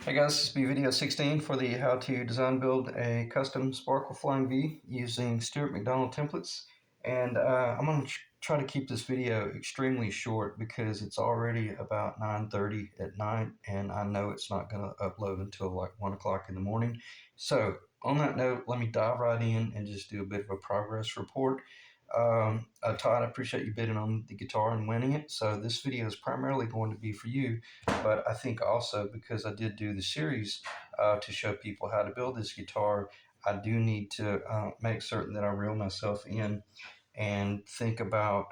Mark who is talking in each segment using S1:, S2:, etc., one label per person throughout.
S1: Hey guys, this will be video 16 for the how to design build a custom Sparkle Flying V using Stuart McDonald templates. And I'm going to try to keep this video extremely short because it's already about 9:30 at night and I know it's not going to upload until like 1 o'clock in the morning. So on that note, let me dive right in and just do a bit of a progress report. Todd, I appreciate you bidding on the guitar and winning it. So this video is primarily going to be for you, but I think also because I did do the series to show people how to build this guitar, I do need to make certain that I reel myself in and think about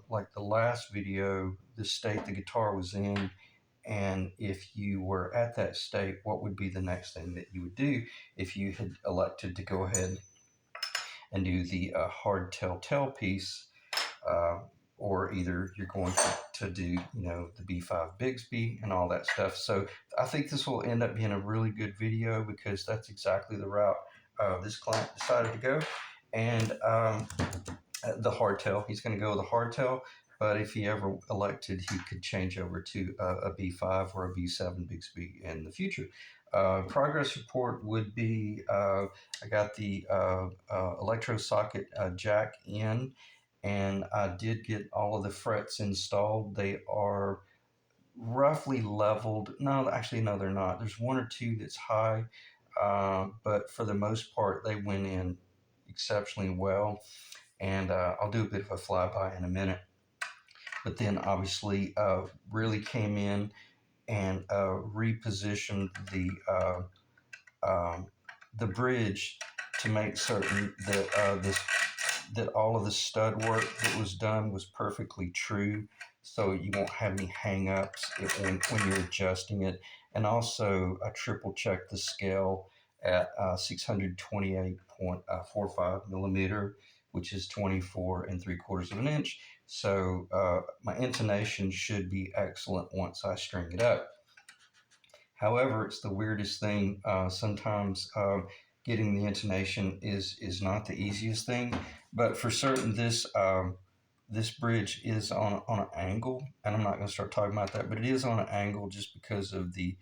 S1: like the last video, the state the guitar was in, and if you were at that state, what would be the next thing that you would do if you had elected to go ahead and do the hard tell piece, uh, or either you're going to do, the B5 Bigsby and all that stuff. So I think this will end up being a really good video because that's exactly the route this client decided to go. And the hardtail, he's going to go with a hardtail. But if he ever elected, he could change over to a B5 or a B7 Bigsby in the future. Progress report would be I got the electro socket jack in, and I did get all of the frets installed. They are roughly leveled. No, actually, no, they're not. There's one or two that's high, but for the most part, they went in exceptionally well. And I'll do a bit of a flyby in a minute. But then obviously really came in and repositioned the bridge to make certain that that all of the stud work that was done was perfectly true, so you won't have any hang-ups when you're adjusting it. And also I triple checked the scale at 628.45 millimeter, which is 24 3/4 of an inch. So my intonation should be excellent once I string it up. However, it's the weirdest thing. Sometimes getting the intonation is not the easiest thing, but for certain, this bridge is on an angle, and I'm not going to start talking about that, but it is on an angle just because of the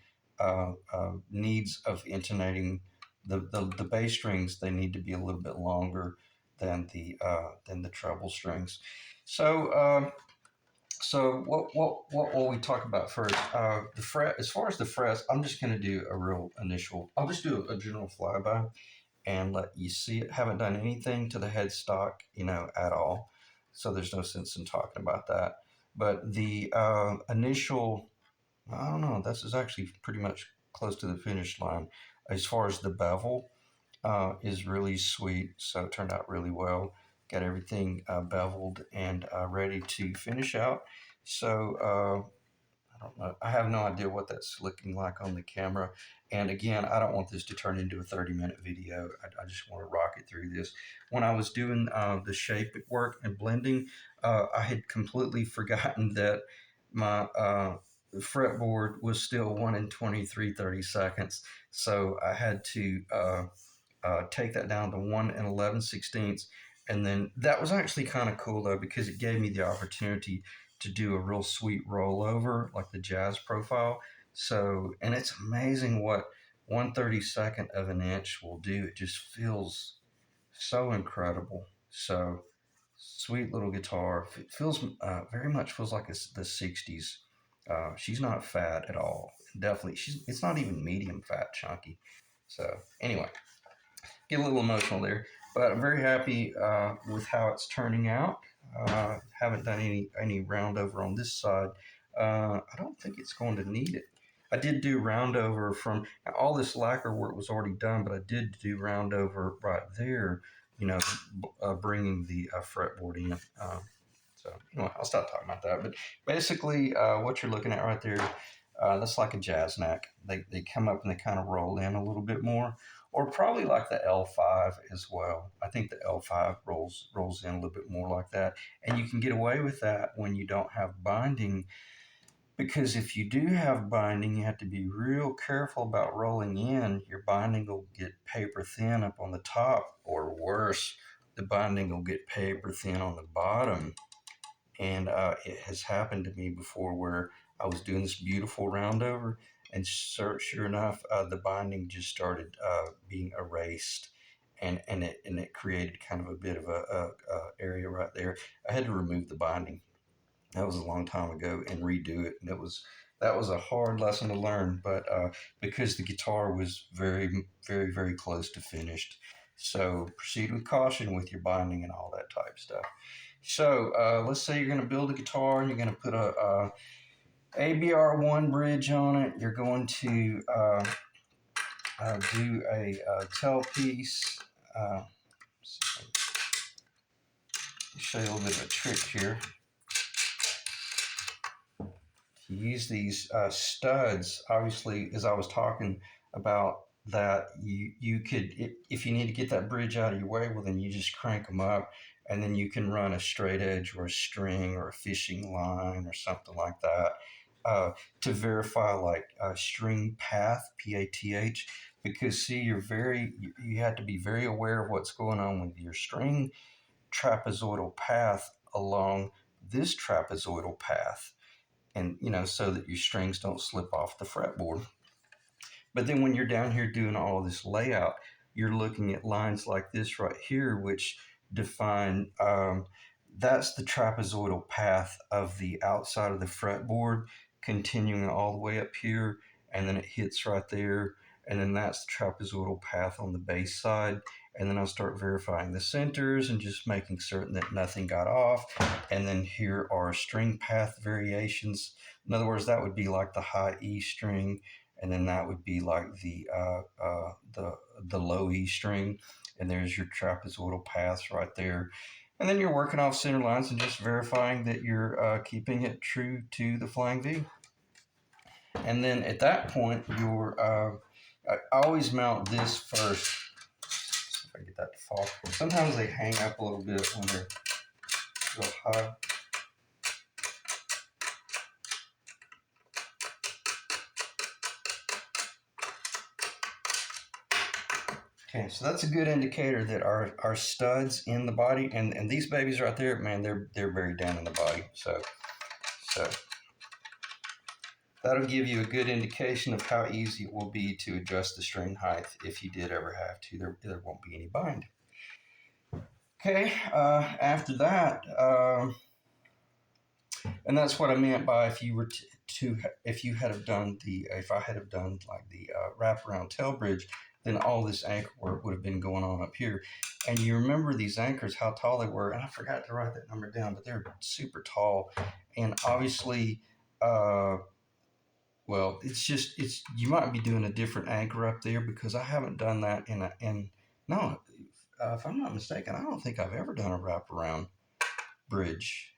S1: needs of intonating the bass strings. They need to be a little bit longer than the treble strings. So what will we talk about first? The fret. As far as the frets, I'm just going to do a real initial. I'll just do a general flyby and let you see it. Haven't done anything to the headstock, at all. So there's no sense in talking about that. But the initial, I don't know. This is actually pretty much close to the finish line. As far as the bevel, is really sweet. So it turned out really well. Got everything beveled and ready to finish out. So I don't know. I have no idea what that's looking like on the camera. And again, I don't want this to turn into a 30-minute video. I just want to rock it through this. When I was doing the shape work and blending, I had completely forgotten that my fretboard was still 1 in 23/32. So I had to take that down to 1 and 11/16. And then that was actually kind of cool though, because it gave me the opportunity to do a real sweet rollover, like the jazz profile. So, and it's amazing what 1/32 of an inch will do. It just feels so incredible. So, sweet little guitar. It feels very much feels like the 60s. She's not fat at all. Definitely, it's not even medium fat, chunky. So, anyway, get a little emotional there, but I'm very happy with how it's turning out. Haven't done any round over on this side. I don't think it's going to need it. I did do round over from all this lacquer work was already done, but I did do round over right there. Bringing the fretboard in. So anyway, I'll stop talking about that. But basically, what you're looking at right there, that's like a jazz neck. They come up and they kind of roll in a little bit more, or probably like the L5 as well. I think the L5 rolls in a little bit more like that, and you can get away with that when you don't have binding. Because if you do have binding, you have to be real careful about rolling in. Your binding will get paper thin up on the top, or worse, the binding will get paper thin on the bottom. And it has happened to me before where I was doing this beautiful round over, and sure enough, the binding just started being erased, and it created kind of a bit of a area right there. I had to remove the binding. That was a long time ago, and redo it, and that was a hard lesson to learn, but because the guitar was very close to finished. So proceed with caution with your binding and all that type stuff. So let's say you're going to build a guitar and you're going to put a ABR1 bridge on it. You're going to do a tailpiece. Show you a little bit of a trick here. You use these studs, obviously, as I was talking about, that you could, if you need to get that bridge out of your way, well, then you just crank them up, and then you can run a straight edge or a string or a fishing line or something like that to verify like string path, PATH, because see, you have to be very aware of what's going on with your string trapezoidal path along this trapezoidal path, and so that your strings don't slip off the fretboard. But then when you're down here doing all this layout, you're looking at lines like this right here, which define that's the trapezoidal path of the outside of the fretboard, continuing all the way up here, and then it hits right there, and then that's the trapezoidal path on the bass side. And then I'll start verifying the centers and just making certain that nothing got off. And then here are string path variations. In other words, that would be like the high E string, and then that would be like the low E string, and there's your trapezoidal paths right there. And then you're working off center lines and just verifying that you're keeping it true to the flying V. And then at that point, I always mount this first. See if I get that to fall. Sometimes they hang up a little bit when they're real high. Okay, so that's a good indicator that our studs in the body, and these babies right there, man, they're buried down in the body. So that'll give you a good indication of how easy it will be to adjust the string height if you did ever have to. There won't be any bind. Okay, after that, and that's what I meant by if you were if I had have done like the wraparound tail bridge, then all this anchor work would have been going on up here. And you remember these anchors, how tall they were, and I forgot to write that number down, but they're super tall. And obviously, well, it's you might be doing a different anchor up there, because I haven't done that no, if I'm not mistaken, I don't think I've ever done a wraparound bridge.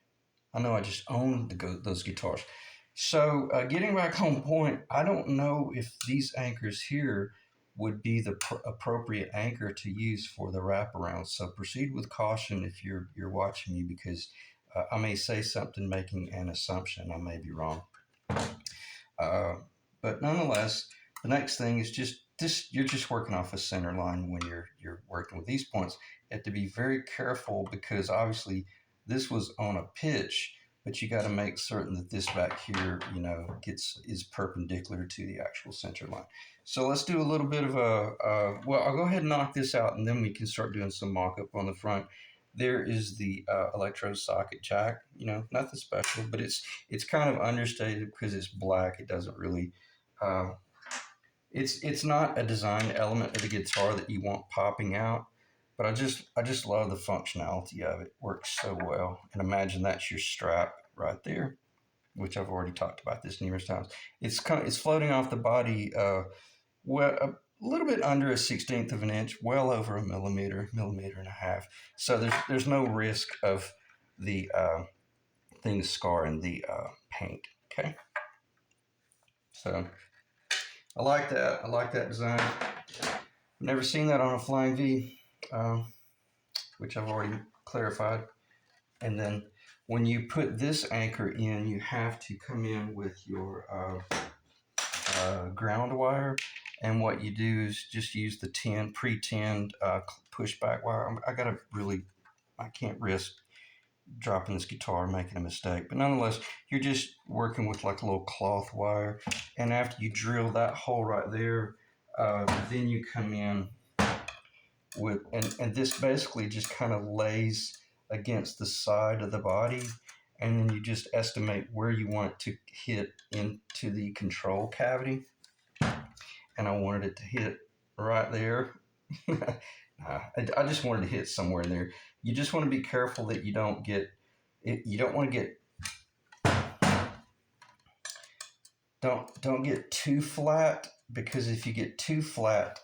S1: I know I just own those guitars. So getting back on point, I don't know if these anchors here would be the appropriate anchor to use for the wraparound. So proceed with caution if you're watching me, because I may say something making an assumption. I may be wrong. But nonetheless, the next thing is just this. You're just working off a center line when you're working with these points. You have to be very careful, because obviously this was on a pitch, but you got to make certain that this back here, is perpendicular to the actual center line. So let's do a little bit of well, I'll go ahead and knock this out, and then we can start doing some mock-up on the front. There is the electrode socket jack, nothing special, but it's kind of understated because it's black. It doesn't really, it's not a design element of the guitar that you want popping out. But I just love the functionality of it. It works so well. And imagine that's your strap right there, which I've already talked about this numerous times. It's floating off the body, well, a little bit under a 1/16 of an inch, well over a millimeter and a half. So there's no risk of the things scarring the paint. Okay. So I like that. I like that design. I've never seen that on a Flying V. Which I've already clarified. And then when you put this anchor in, you have to come in with your ground wire. And what you do is just use the pre-tinned pushback wire. I can't risk dropping this guitar, making a mistake. But nonetheless, you're just working with like a little cloth wire. And after you drill that hole right there, then you come in with, and this basically just kind of lays against the side of the body. And then you just estimate where you want it to hit into the control cavity. And I wanted it to hit right there. I just wanted to hit somewhere in there. You just want to be careful that you don't get it. You don't want to get don't get too flat, because if you get too flat,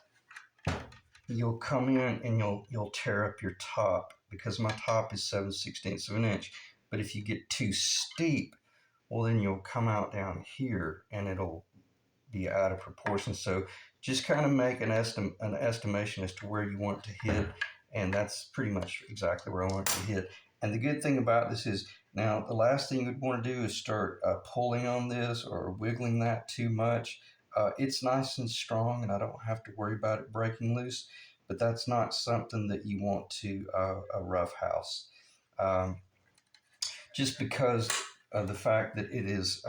S1: you'll come in and you'll tear up your top, because my top is 7/16 of an inch. But if you get too steep, well, then you'll come out down here and it'll be out of proportion. So just kind of make an estimation as to where you want to hit, and that's pretty much exactly where I want to hit. And the good thing about this is, now the last thing you'd want to do is start pulling on this or wiggling that too much. It's nice and strong, and I don't have to worry about it breaking loose. But that's not something that you want to roughhouse, um, just because of the fact that it is.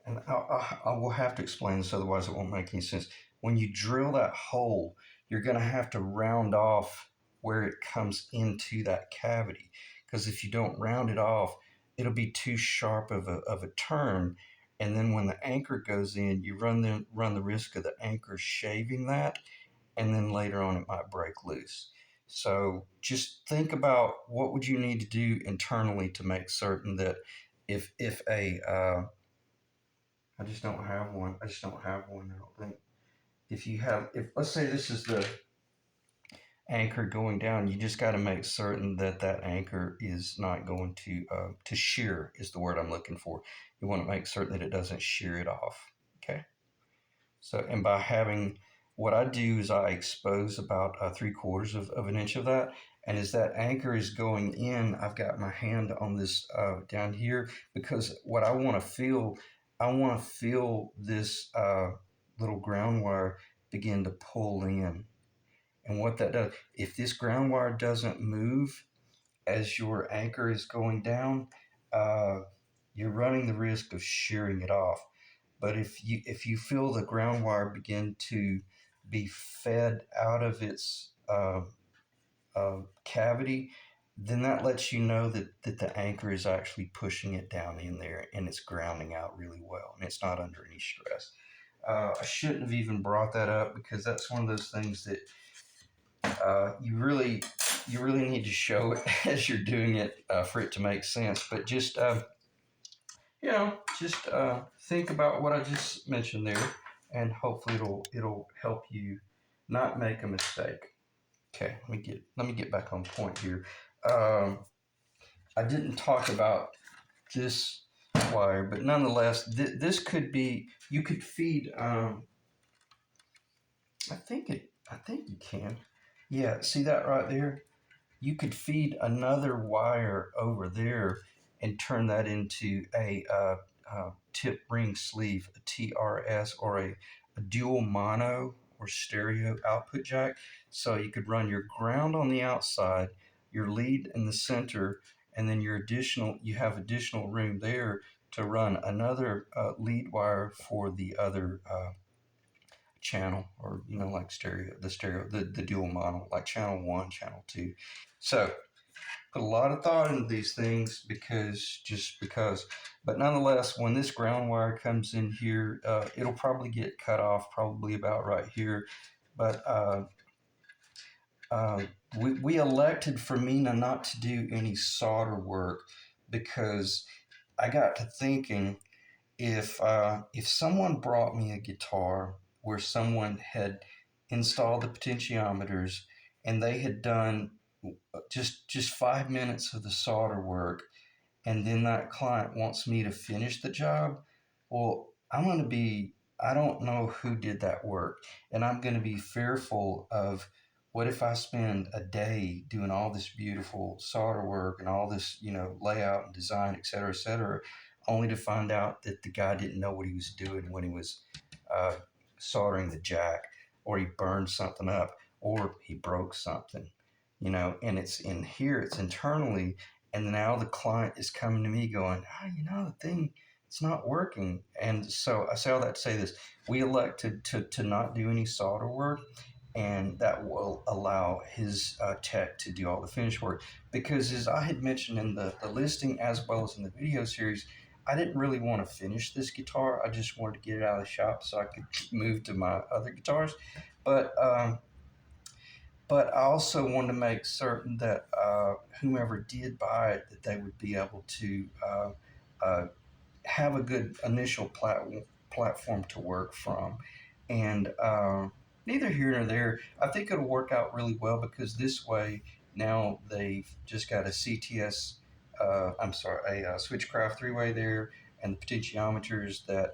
S1: And I will have to explain this, otherwise it won't make any sense. When you drill that hole, you're going to have to round off where it comes into that cavity, because if you don't round it off, it'll be too sharp of a turn. And then when the anchor goes in, you run the risk of the anchor shaving that, and then later on it might break loose. So just think about what would you need to do internally to make certain that if a I just don't have one. I just don't have one. I don't think. If you have, if let's say this is the anchor going down, you just got to make certain that that anchor is not going to shear, is the word I'm looking for. You want to make certain that it doesn't shear it off. Okay. So, and by having, what I do is I expose about 3/4 of an inch of that. And as that anchor is going in, I've got my hand on this down here, because what I want to feel this little ground wire begin to pull in. And what that does, if this ground wire doesn't move as your anchor is going down, uh, you're running the risk of shearing it off. But if you feel the ground wire begin to be fed out of its cavity, then that lets you know that the anchor is actually pushing it down in there, and it's grounding out really well, and it's not under any stress. I shouldn't have even brought that up, because that's one of those things that you really need to show it as you're doing it for it to make sense. But just just think about what I just mentioned there, and hopefully it'll help you not make a mistake. Okay, let me get back on point here. Um, I didn't talk about this wire, but nonetheless, this could be, you could feed. I think you can. Yeah, see that right there? You could feed another wire over there and turn that into a tip ring sleeve, a TRS, or a dual mono or stereo output jack. So you could run your ground on the outside, your lead in the center, and then you have additional room there to run another lead wire for the other channel, or like the dual mono, like channel 1, channel 2. So put a lot of thought into these things, because, but nonetheless, when this ground wire comes in here, it'll probably get cut off probably about right here. But uh, we elected for Mina not to do any solder work, because I got to thinking, if someone brought me a guitar where someone had installed the potentiometers, and they had done just 5 minutes of the solder work, and then that client wants me to finish the job, well, I don't know who did that work, and I'm going to be fearful of, what if I spend a day doing all this beautiful solder work and all this, layout and design, et cetera, only to find out that the guy didn't know what he was doing when he was uh, soldering the jack, or he burned something up, or he broke something. and it's in here, it's internally, and now the client is coming to me going, the thing, it's not working. And so I say all that to say this: we elected to not do any solder work, and that will allow his tech to do all the finish work. Because as I had mentioned in the listing as well as in the video series, I didn't really want to finish this guitar. I just wanted to get it out of the shop so I could move to my other guitars. But but I also wanted to make certain that whomever did buy it, that they would be able to uh, have a good initial platform to work from. And neither here nor there, I think it'll work out really well, because this way now they've just got a CTS, I'm sorry, a switchcraft three-way there, and the potentiometers that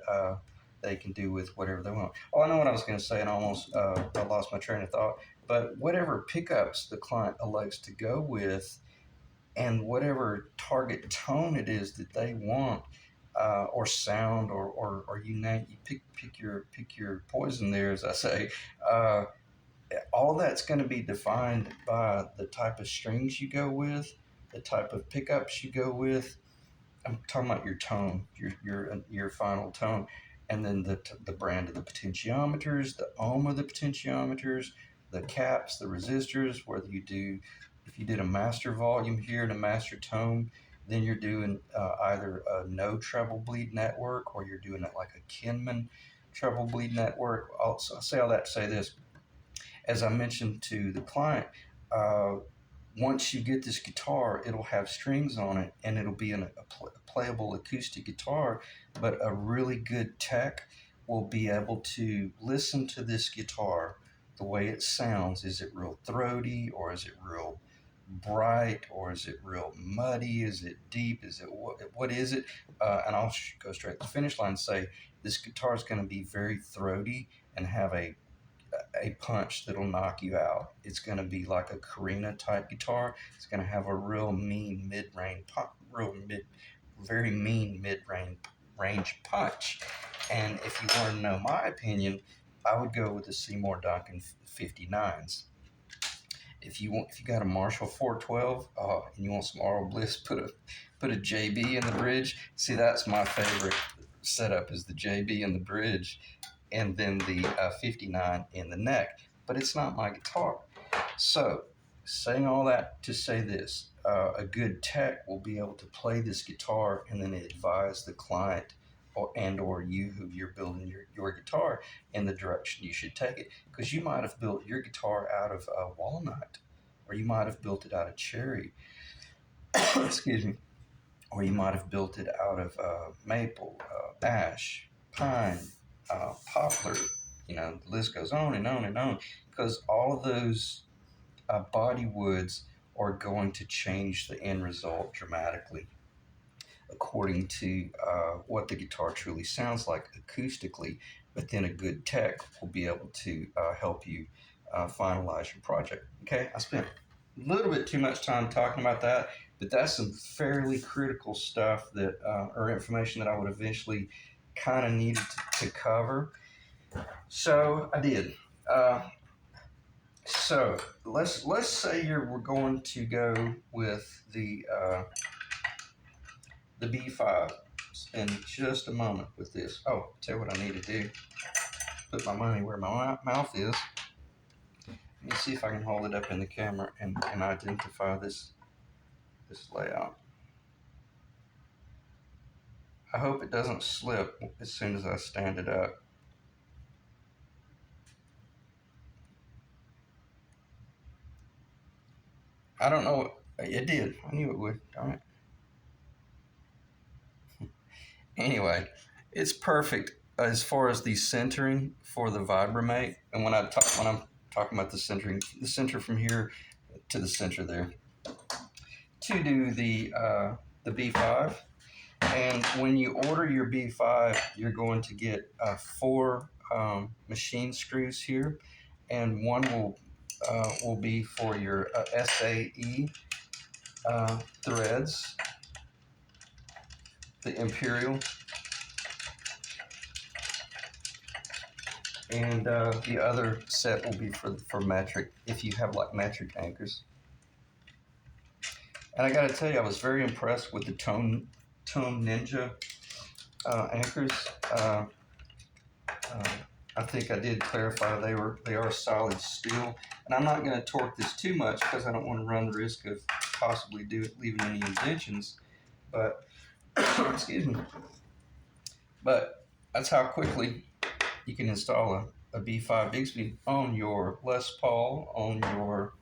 S1: they can do with whatever they want. Oh, I know what I was going to say, and almost I lost my train of thought. But whatever pickups the client elects to go with, and whatever target tone it is that they want, or sound, or you name, you pick your poison there, as I say. Uh, all that's going to be defined by the type of strings you go with, the type of pickups you go with. I'm talking about your tone, your final tone, and then the brand of the potentiometers, the ohm of the potentiometers, the caps, the resistors. Whether you do, if you did a master volume here and a master tone, then you're doing either a no treble bleed network, or you're doing it like a Kinman treble bleed network. I'll say all that to say this: as I mentioned to the client, uh, once you get this guitar, it'll have strings on it, and it'll be a playable acoustic guitar. But a really good tech will be able to listen to this guitar, the way it sounds. Is it real throaty, or is it real bright, or is it real muddy? Is it deep? Is it what is it? And I'll go straight to the finish line and say this guitar is going to be very throaty and have a punch that'll knock you out. It's going to be like a Karina type guitar. It's going to have a real mean mid-range pop, very mean mid-range punch. And if you want to know my opinion, I would go with the Seymour Duncan 59s. If you got a Marshall 412, and you want some Aural Bliss, put a JB in the bridge. See, that's my favorite setup, is the JB in the bridge, and then the 59 in the neck. But it's not my guitar. So, saying all that to say this: a good tech will be able to play this guitar and then advise the client, or you, who you're building your guitar, in the direction you should take it. Because you might have built your guitar out of walnut, or you might have built it out of cherry, excuse me, or you might have built it out of maple, ash, pine, poplar. The list goes on and on and on, because all of those body woods are going to change the end result dramatically, according to what the guitar truly sounds like acoustically. But then a good tech will be able to help you finalize your project. Okay, I spent a little bit too much time talking about that, but that's some fairly critical stuff that, or information that I would eventually kind of needed to cover. So I did. So let's say we're going to go with the B5 in just a moment with this. Oh, tell you what I need to do: put my money where my mouth is. Let me see if I can hold it up in the camera and identify this layout. I hope it doesn't slip as soon as I stand it up. I don't know. It did. I knew it would. Darn it. Anyway, it's perfect as far as the centering for the Vibramate. And when I'm talking about the centering, the center from here to the center there, to do the B5. And when you order your B5, you're going to get 4 machine screws here, and one will be for your SAE threads, the Imperial, and the other set will be for metric, if you have like metric anchors. And I got to tell you, I was very impressed with the Tone Ninja anchors. Uh, uh, I think I did clarify they are solid steel, and I'm not going to torque this too much because I don't want to run the risk of possibly leaving any indentions. But excuse me. But that's how quickly you can install a B5 Bigsby on your Les Paul, on your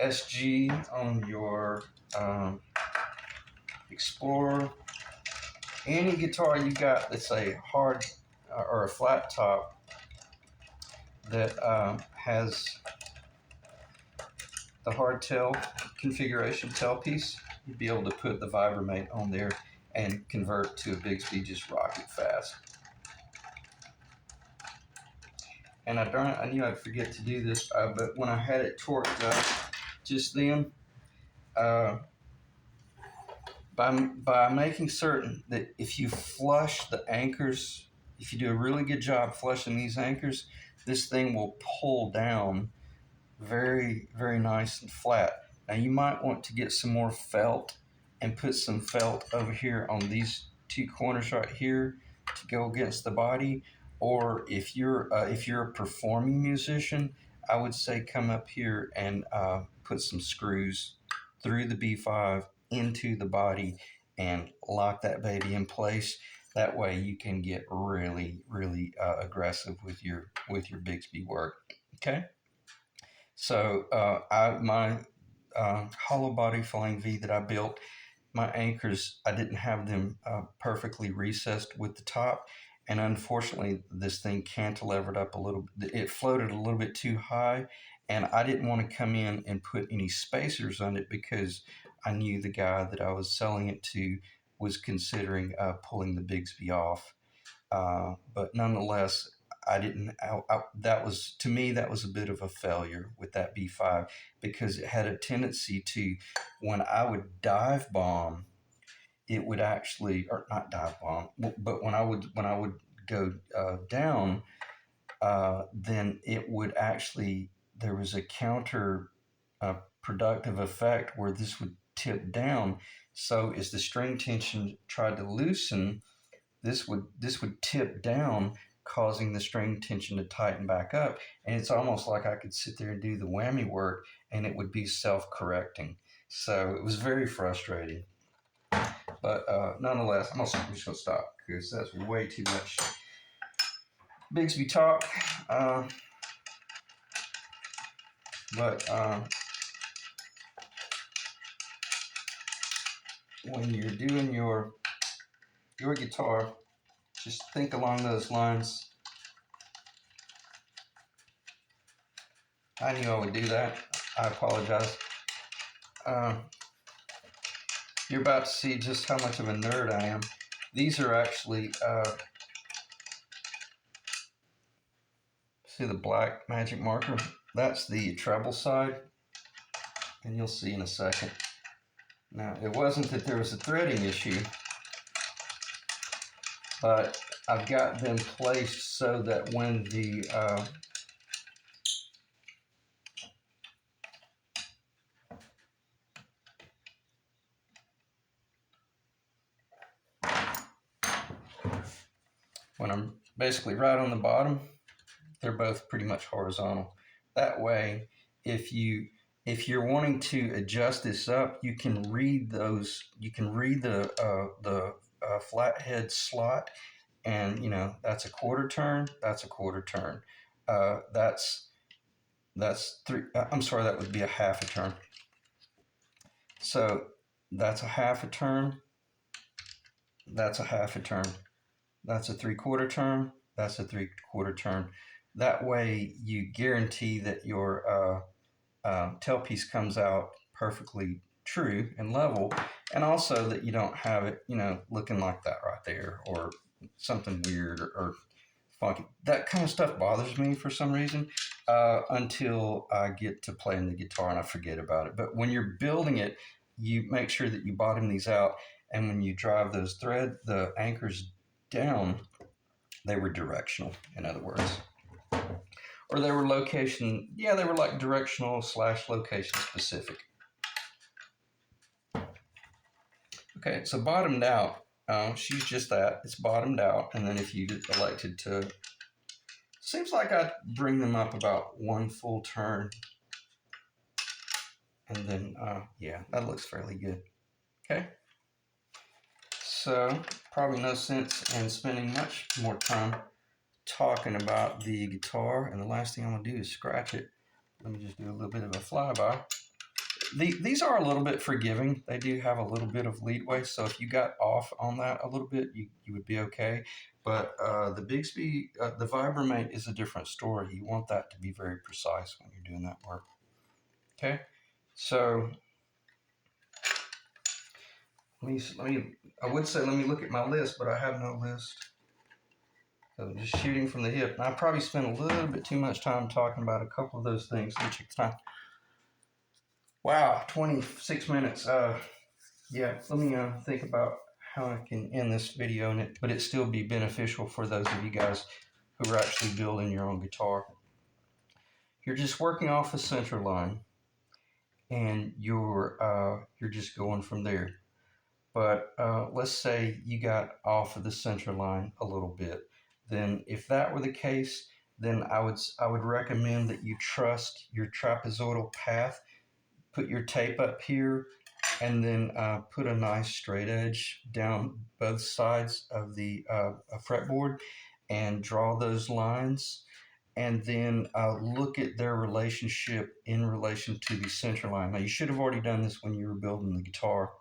S1: SG, on your Explorer, any guitar you got that's a hard or a flat top that has the hardtail configuration tailpiece, you'd be able to put the Vibramate on there and convert to a Bigsby just rocket fast. And I knew I'd forget to do this, but when I had it torqued up just then, by making certain that if you flush the anchors, if you do a really good job flushing these anchors, this thing will pull down very, very nice and flat. Now you might want to get some more felt and put some felt over here on these two corners right here to go against the body. Or if you're a performing musician, I would say come up here and put some screws through the B5 into the body and lock that baby in place. That way you can get really, really aggressive with your Bigsby work. Okay. So my hollow body flying V that I built, my anchors, I didn't have them perfectly recessed with the top. And unfortunately, this thing cantilevered up a little. It floated a little bit too high. And I didn't want to come in and put any spacers on it because I knew the guy that I was selling it to was considering pulling the Bigsby off. But nonetheless, I didn't. That was, to me, that was a bit of a failure with that B5 because it had a tendency to, when I would dive bomb, it would actually, or not dive bomb, but when I would go down, then it would actually, there was a counter productive effect where this would tip down. So as the string tension tried to loosen, this would tip down, causing the string tension to tighten back up. And it's almost like I could sit there and do the whammy work and it would be self-correcting. So it was very frustrating. But nonetheless, I'm just going to stop because that's way too much Bigsby talk. But when you're doing your guitar, just think along those lines. I knew I would do that. I apologize. You're about to see just how much of a nerd I am. These are actually, see the black magic marker? That's the treble side, and you'll see in a second. Now, it wasn't that there was a threading issue, but I've got them placed so that when the when I'm basically right on the bottom, they're both pretty much horizontal. That way, if you're wanting to adjust this up, you can read those. You can read the flathead slot, and that's a quarter turn. That's a quarter turn. That's three. I'm sorry, that would be a half a turn. So that's a half a turn. That's a half a turn. That's a 3/4 turn. That's a 3/4 turn. That way, you guarantee that your tailpiece comes out perfectly true and level, and also that you don't have it, looking like that right there, or something weird or funky. That kind of stuff bothers me for some reason until I get to playing the guitar and I forget about it. But when you're building it, you make sure that you bottom these out, and when you drive the anchors down, they were directional, in other words. Or they were they were like directional / location specific. Okay, so bottomed out. She's just that. It's bottomed out, and then if you elected to, seems like I bring them up about one full turn, and then yeah, that looks fairly good. Okay, so probably no sense in spending much more time talking about the guitar, and the last thing I'm gonna do is scratch it. Let me just do a little bit of a flyby. These are a little bit forgiving. They do have a little bit of leadway, so if you got off on that a little bit, you would be okay. But the Bigsby, the Vibramate is a different story. You want that to be very precise when you're doing that work. Okay, so I would say let me look at my list, but I have no list. So I'm just shooting from the hip. And I probably spent a little bit too much time talking about a couple of those things. Wow, 26 minutes. Yeah, let me think about how I can end this video, but it still be beneficial for those of you guys who are actually building your own guitar. You're just working off a center line, and you're just going from there. But let's say you got off of the center line a little bit. Then, if that were the case, then I would recommend that you trust your trapezoidal path. Put your tape up here, and then put a nice straight edge down both sides of the fretboard, and draw those lines, and then look at their relationship in relation to the center line. Now, you should have already done this when you were building the guitar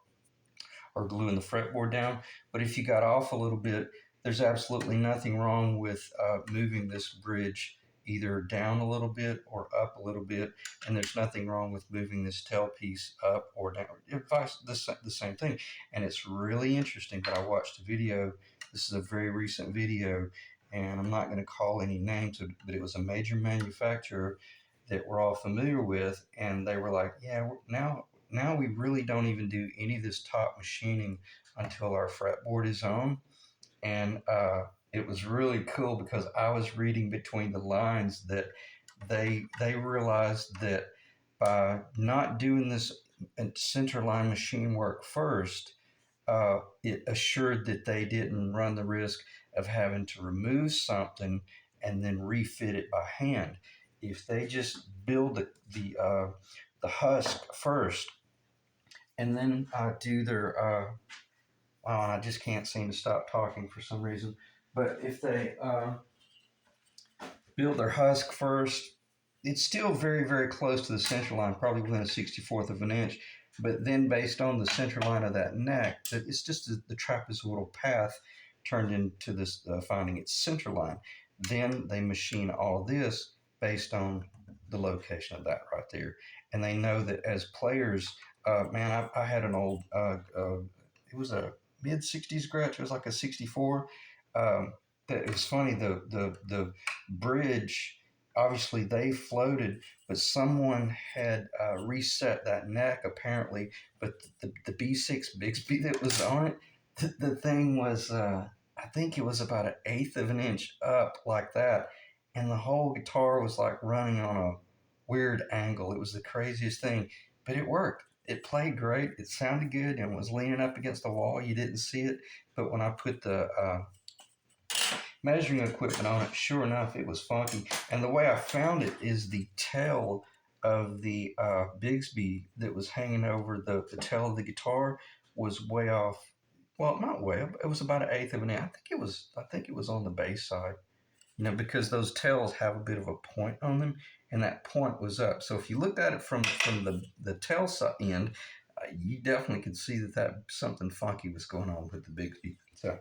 S1: or gluing the fretboard down, but if you got off a little bit, there's absolutely nothing wrong with moving this bridge either down a little bit or up a little bit, and there's nothing wrong with moving this tailpiece up or down. The same thing, and it's really interesting that I watched a video. This is a very recent video, and I'm not going to call any names, but it was a major manufacturer that we're all familiar with, and they were like, yeah, now we really don't even do any of this top machining until our fretboard is on. And it was really cool because I was reading between the lines that they realized that by not doing this center line machine work first, it assured that they didn't run the risk of having to remove something and then refit it by hand. If they just build the husk first and then do their I just can't seem to stop talking for some reason. But if they build their husk first, it's still very, very close to the center line, probably within a 64th of an inch. But then based on the center line of that neck, it's just the trapezoidal path turned into this finding its center line. Then they machine all this based on the location of that right there. And they know that as players, man, I had an old, it was a mid 60s Gretsch. It was like a 64. It was funny. The bridge, obviously they floated, but someone had reset that neck apparently. But the B6 Bixby that was on it, the thing was, I think it was about an eighth of an inch up like that, and the whole guitar was like running on a weird angle. It was the craziest thing, but it worked. It played great. It sounded good and was leaning up against the wall. You didn't see it, but when I put the measuring equipment on it, sure enough, it was funky. And the way I found it is the tail of the Bigsby that was hanging over the tail of the guitar was way off. Well, not way up. It was about an eighth of an inch. I think it was on the bass side. Because those tails have a bit of a point on them, and that point was up. So if you looked at it from the tail end, you definitely could see that something funky was going on with the Bigsby. So,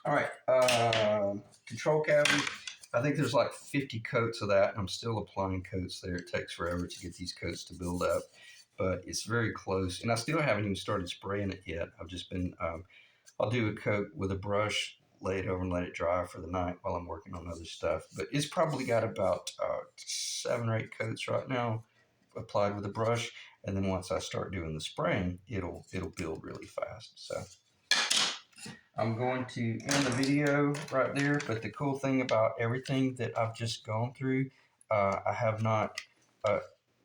S1: all right, control cavity. I think there's like 50 coats of that. I'm still applying coats there. It takes forever to get these coats to build up, but it's very close. And I still haven't even started spraying it yet. I've just been, I'll do a coat with a brush, lay it over and let it dry for the night while I'm working on other stuff. But it's probably got about 7 or 8 coats right now applied with a brush. And then once I start doing the spraying, it'll build really fast. So I'm going to end the video right there. But the cool thing about everything that I've just gone through, I have not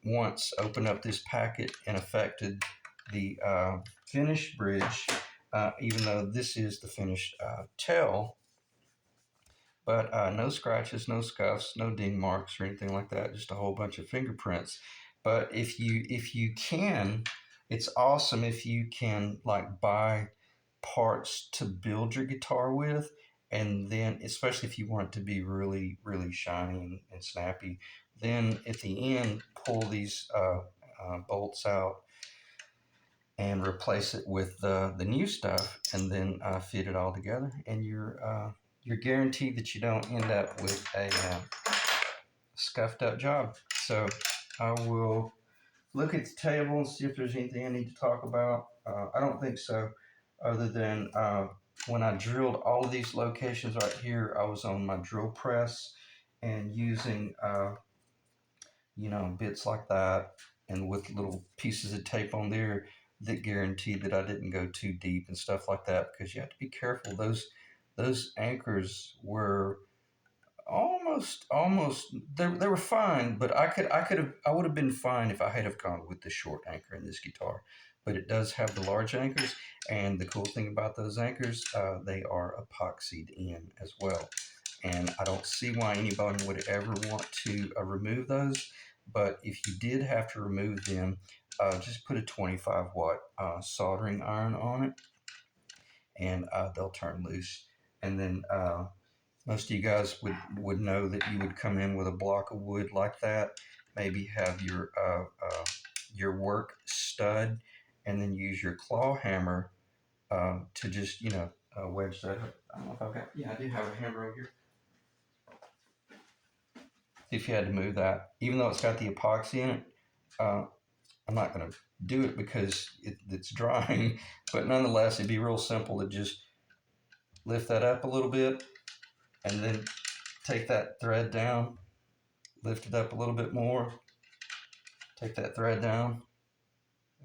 S1: once opened up this packet and affected the finished bridge, even though this is the finished tail. But no scratches, no scuffs, no ding marks or anything like that. Just a whole bunch of fingerprints. But if you can, it's awesome if you can like buy parts to build your guitar with, and then especially if you want it to be really really shiny and snappy, then at the end pull these bolts out and replace it with the new stuff, and then fit it all together, and you're guaranteed that you don't end up with a scuffed up job. So I will look at the table and see if there's anything I need to talk about. I don't think so, other than when I drilled all of these locations right here, I was on my drill press and using bits like that, and with little pieces of tape on there that guaranteed that I didn't go too deep and stuff like that, because you have to be careful. Those anchors were almost they were fine, but I would have been fine if I had have gone with the short anchor in this guitar. But it does have the large anchors, and the cool thing about those anchors, they are epoxied in as well. And I don't see why anybody would ever want to remove those. But if you did have to remove them, just put a 25-watt soldering iron on it, and they'll turn loose. And then most of you guys would know that you would come in with a block of wood like that, maybe have your work stud, and then use your claw hammer to just wedge that up. I don't know if I've got. Yeah, I do have a hammer over here. If you had to move that, even though it's got the epoxy in it, I'm not going to do it because it's drying. But nonetheless, it'd be real simple to just lift that up a little bit, and then take that thread down, lift it up a little bit more, take that thread down,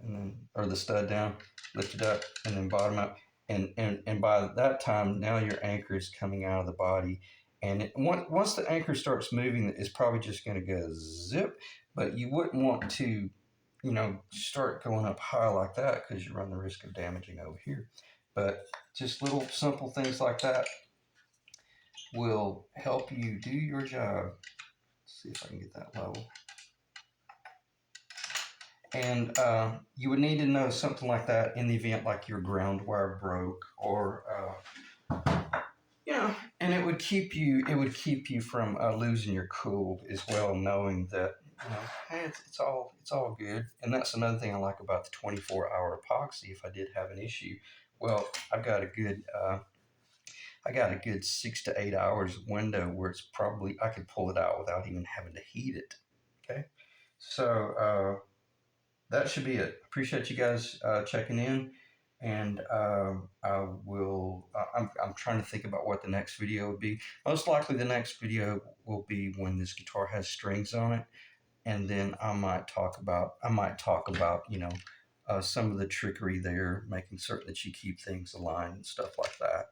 S1: and then or the stud down, lift it up, and then bottom up. And by that time, now your anchor is coming out of the body. And once the anchor starts moving, it's probably just going to go zip. But you wouldn't want to, start going up high like that, because you run the risk of damaging over here. But just little simple things like that will help you do your job. Let's see if I can get that level. And you would need to know something like that in the event like your ground wire broke, or and it would keep you from losing your cool as well, knowing that hey, it's all good. And that's another thing I like about the 24-hour epoxy. If I did have an issue, well, I've got a good 6 to 8 hours window where it's probably I could pull it out without even having to heat it. Okay, so that should be it. Appreciate you guys checking in, and I will. I'm trying to think about what the next video would be. Most likely, the next video will be when this guitar has strings on it, and then I might talk about some of the trickery there, making certain that you keep things aligned and stuff like that.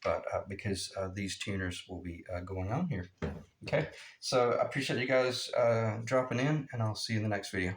S1: But because these tuners will be going on here. Okay, so I appreciate you guys dropping in, and I'll see you in the next video.